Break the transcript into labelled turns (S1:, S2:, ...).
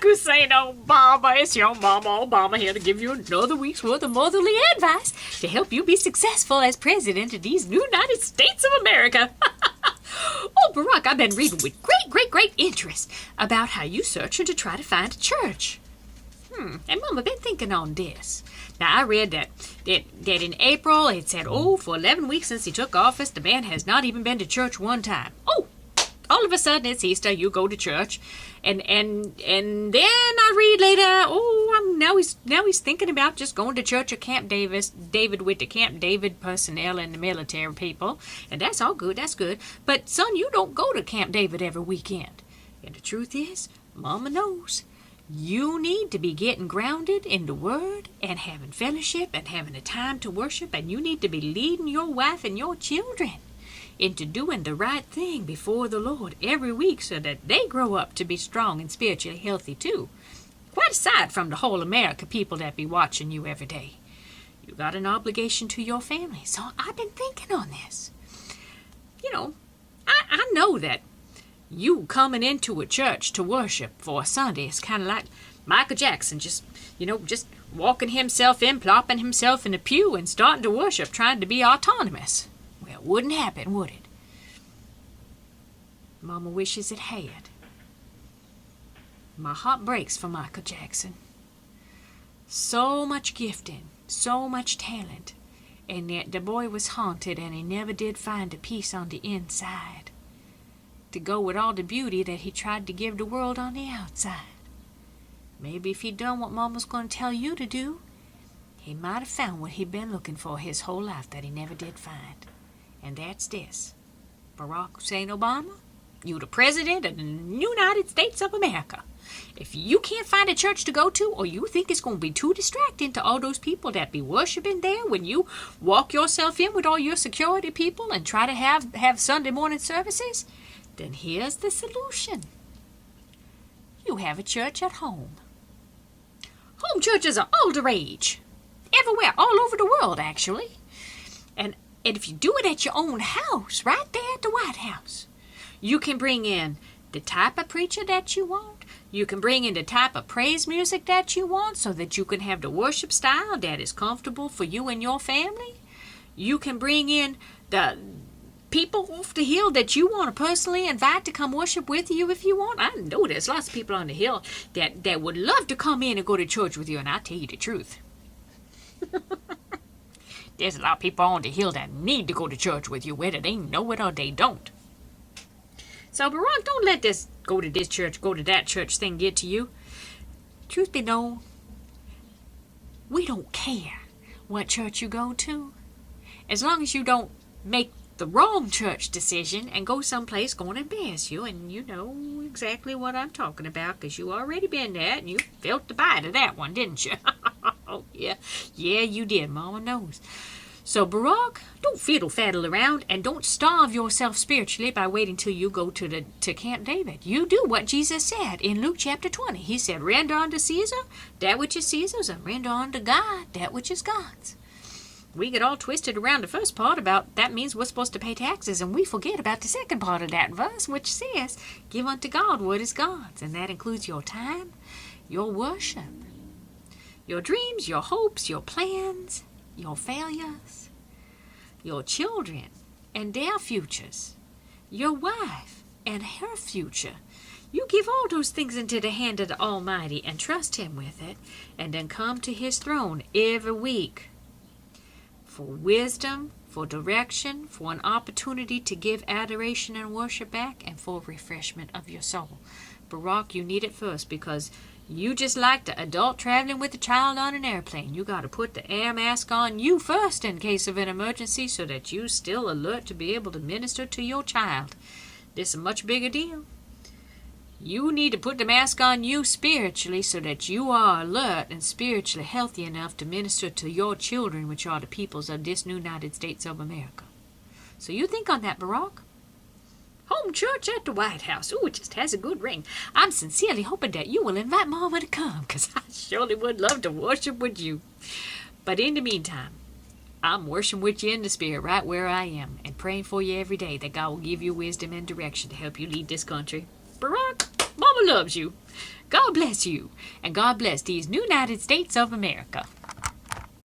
S1: Barack Hussein Obama. It's your Mama Obama here to give you another week's worth of motherly advice to help you be successful as president of these United States of America. Oh, Barack, I've been reading with great interest about how you searching to try to find a church. And Mama been thinking on this. Now, I read that in April, it said, for 11 weeks since he took office, the man has not even been to church one time. Oh, all of a sudden it's Easter, you go to church. And then I read later, now he's thinking about just going to church at Camp David with the Camp David personnel and the military people. And that's all good, that's good. But son, you don't go to Camp David every weekend. And the truth is, Mama knows. You need to be getting grounded in the Word and having fellowship and having a time to worship, and you need to be leading your wife and your children into doing the right thing before the Lord every week so that they grow up to be strong and spiritually healthy too. Quite aside from the whole America people that be watching you every day. You got an obligation to your family, so I've been thinking on this. You know, I know that you coming into a church to worship for a Sunday is kind of like Michael Jackson just walking himself in, plopping himself in a pew and starting to worship, trying to be autonomous. Well, it wouldn't happen, would it? Mama wishes it had. My heart breaks for Michael Jackson. So much gifting, so much talent, and yet the boy was haunted and he never did find a peace on the inside to go with all the beauty that he tried to give the world on the outside. Maybe if he'd done what Mama's going to tell you to do, he might have found what he'd been looking for his whole life that he never did find. And that's this. Barack Hussein Obama, you the president of the United States of America. If you can't find a church to go to, or you think it's going to be too distracting to all those people that be worshiping there when you walk yourself in with all your security people and try to have Sunday morning services, then here's the solution. You have a church at home. Home churches are all the rage. Everywhere, all over the world, actually. And if you do it at your own house, right there at the White House, you can bring in the type of preacher that you want. You can bring in the type of praise music that you want so that you can have the worship style that is comfortable for you and your family. You can bring in the people off the hill that you want to personally invite to come worship with you if you want. I know there's lots of people on the hill that would love to come in and go to church with you, and I'll tell you the truth. There's a lot of people on the hill that need to go to church with you, whether they know it or they don't. So, Barack, don't let this go to this church, go to that church thing get to you. Truth be known, we don't care what church you go to, as long as you don't make the wrong church decision and go someplace going to embarrass you. And you know exactly what I'm talking about because you already been there and you felt the bite of that one, didn't you? Oh, yeah, you did. Mama knows. So, Barack, don't fiddle-faddle around and don't starve yourself spiritually by waiting till you go to Camp David. You do what Jesus said in Luke chapter 20. He said, render unto Caesar that which is Caesar's, and render unto God that which is God's. We get all twisted around the first part about that means we're supposed to pay taxes, and we forget about the second part of that verse, which says, give unto God what is God's, and that includes your time, your worship, your dreams, your hopes, your plans, your failures, your children and their futures, your wife and her future. You give all those things into the hand of the Almighty and trust Him with it, and then come to His throne every week for wisdom, for direction, for an opportunity to give adoration and worship back, and for refreshment of your soul. Barack, you need it first because you just like the adult traveling with a child on an airplane. You got to put the air mask on you first in case of an emergency so that you're still alert to be able to minister to your child. This is a much bigger deal. You need to put the mask on you spiritually so that you are alert and spiritually healthy enough to minister to your children, which are the peoples of this United States of America. So you think on that, Barack. Home church at the White House. Ooh, it just has a good ring. I'm sincerely hoping that you will invite Mama to come, because I surely would love to worship with you. But in the meantime, I'm worshiping with you in the spirit right where I am and praying for you every day that God will give you wisdom and direction to help you lead this country. Barack, Mama loves you. God bless you, and God bless these United States of America.